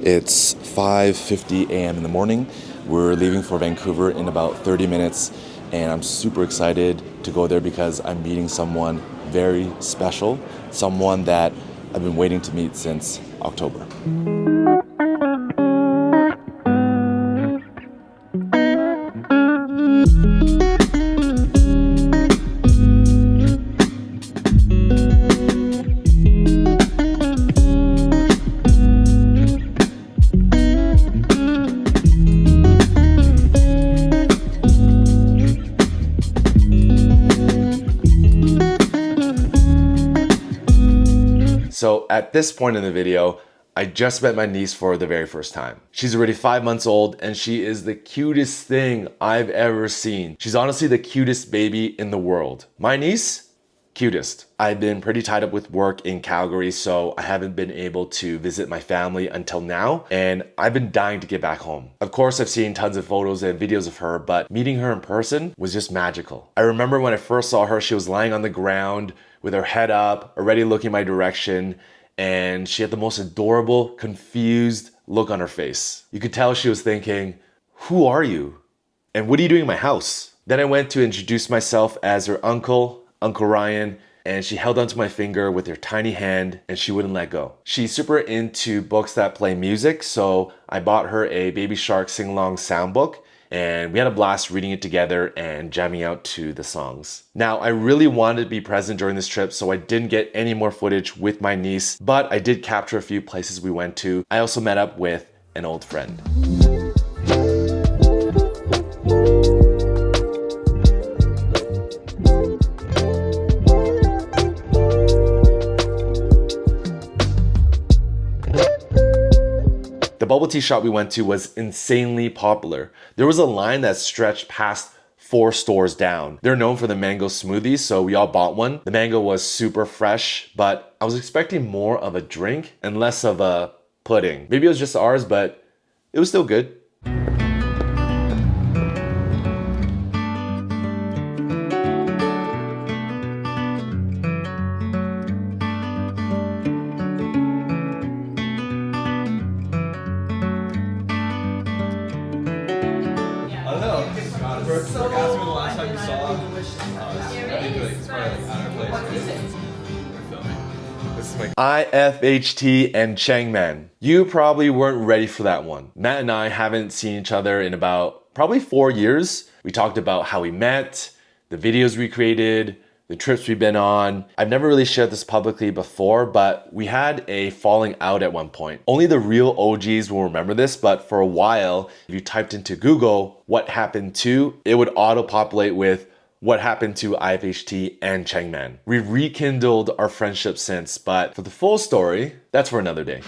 It's 5:50 a.m. in the morning. We're leaving for Vancouver in about 30 minutes, and I'm super excited to go there because I'm meeting someone very special, someone that I've been waiting to meet since October. So at this point in the video, I just met my niece for the very first time. She's already 5 months old and she is the cutest thing I've ever seen. She's honestly the cutest baby in the world. My niece, cutest. I've been pretty tied up with work in Calgary, so I haven't been able to visit my family until now, and I've been dying to get back home. Of course, I've seen tons of photos and videos of her, but meeting her in person was just magical. I remember when I first saw her, she was lying on the ground with her head up, already looking my direction, and she had the most adorable, confused look on her face. You could tell she was thinking, "Who are you? And what are you doing in my house?" Then I went to introduce myself as her uncle, Uncle Ryan, and she held onto my finger with her tiny hand and she wouldn't let go. She's super into books that play music, so I bought her a Baby Shark sing-along sound book, and we had a blast reading it together and jamming out to the songs. Now, I really wanted to be present during this trip, so I didn't get any more footage with my niece, but I did capture a few places we went to. I also met up with an old friend. The bubble tea shop we went to was insanely popular. There was a line that stretched past 4 stores down. They're known for the mango smoothies, so we all bought one. The mango was super fresh, but I was expecting more of a drink and less of a pudding. Maybe it was just ours, but it was still good. IFHT and Chengman. You probably weren't ready for that one. Matt and I haven't seen each other in about probably 4 years. We talked about how we met, the videos we created, the trips we've been on. I've never really shared this publicly before, but we had a falling out at one point. Only the real OGs will remember this, but for a while, if you typed into Google, "what happened to," it would auto-populate with "what happened to IFHT and Chengman." We've rekindled our friendship since, but for the full story, that's for another day.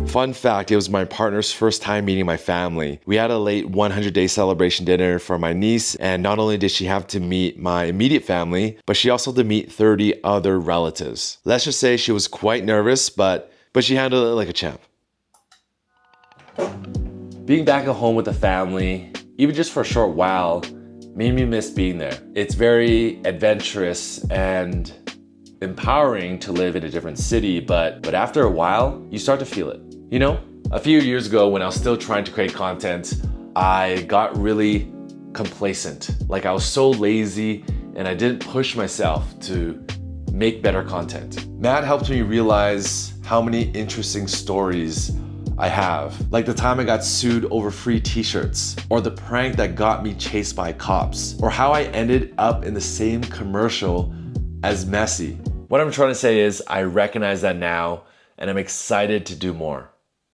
Fun fact, it was my partner's first time meeting my family. We had a late 100-day celebration dinner for my niece, and not only did she have to meet my immediate family, but she also had to meet 30 other relatives. Let's just say she was quite nervous, but she handled it like a champ. Being back at home with the family, even just for a short while, made me miss being there. It's very adventurous and empowering to live in a different city, but after a while, you start to feel it. You know, a few years ago when I was still trying to create content, I got really complacent. Like I was so lazy and I didn't push myself to make better content. Matt helped me realize how many interesting stories I have. Like the time I got sued over free t-shirts, or the prank that got me chased by cops, or how I ended up in the same commercial as Messi. What I'm trying to say is I recognize that now and I'm excited to do more.